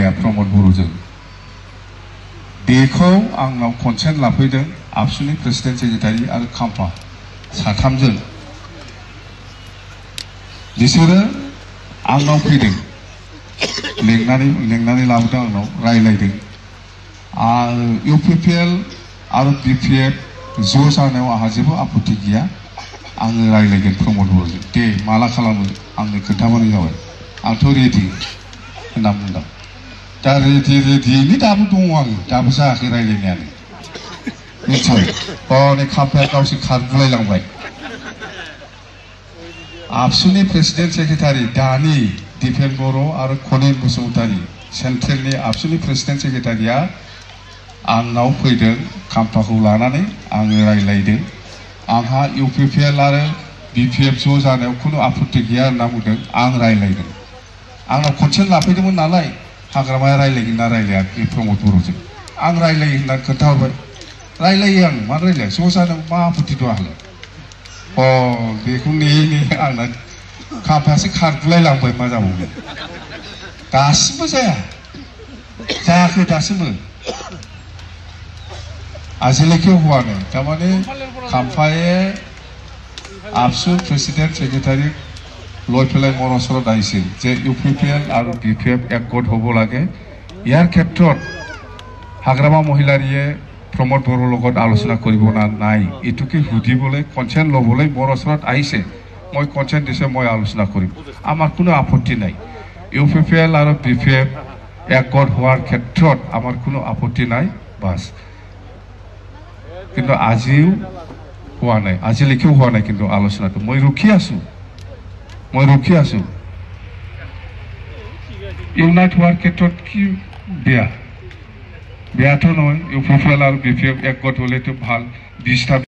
जाया प्रमद बर'जों बेखौ आंनाव कनसेन्ट लाफैदों आबसुनि प्रेसिडेन्ट सेक्रेटारि आरो खाम्फा साथामजों बिसोरो आंनाव फैदों लेंनानै लाबोदों आंनाव रायलायदों इउपिपिएल आरो बिपिएफ ज' जानायाव आंहा जेबो आपत्ति गैया आङो रायलायगोन प्रमद बर'जों दे माला खालामो आंनो खोन्थाबानो जाबाय आंथ' रेडि होनना बुंदों दा रेडियैनो दाबो दङ आङो दाबो जायाखै रायलायनायानो मिथिबाय हनै खाम्फाया गावसोर खारगुलायलांबाय आबसुनि प्रेसिडेन्ट सेक्रेटारि दानि दिपेन बर' आरो खनिन बसुमतारी सेन्ट्रेलनि आबसुनि प्रेसिडेन्ट सेक्रेटारिया आंनाव फैदों खाम्फाखौ लानानै आङो रायलायदों आंहा इउपिपिएल आरो बिपिएफ ज' जानायाव खुनु आपत्ति गैया होनना बुंदों आं रायलायदों आंनाव कनसेन्ट लाफैदोंमोन नालाय हाग्रामाया रायलायगोन ना रायलाया बे प्रमद बर'जों आं रायलायो होननानै खोन्थाहरबाय रायलायो आं मा रायलाया ज' जानायाव मा आपत्ति दं आंलाय बेखौ नेयै आंना खाम्फायासो खारगुलायलांबाय मा जाबावगोन दासिमबो जायाखै दासिमबो आजिलेखियाव हौवानो तारमाने खाम्फाये आबसु प्रेसिडेन्ट सेक्रेटारि লৈ পেলাই মোৰ ওচৰত আহিছিল যে ইউপিপিএল আৰু বিপিএফ একগোট হ'ব লাগে ইয়াৰ ক্ষেত্ৰত হাগ্ৰামা মহিলাৰীয়ে প্ৰমোদ বড়োৰ লগত আলোচনা কৰিব না নাই এটুকি সুধিবলৈ কনসেন্ট ল'বলৈ মোৰ ওচৰত আহিছে মই কনসেন্ট দিছে মই আলোচনা কৰিম আমাৰ কোনো আপত্তি নাই ইউপিপিএল আৰু বিপিএফ একগোট হোৱাৰ ক্ষেত্ৰত আমাৰ কোনো আপত্তি নাই বাস কিন্তু আজিও হোৱা নাই আজিলৈকেও হোৱা নাই কিন্তু আলোচনাটো মই ৰখি আছো ইউনাইট হোৱাৰ ক্ষেত্ৰত কি বেয়াটো নহয় ইউপিপিএল আৰু বিপিএফ একগোট হ'লেতো ভাল 20টা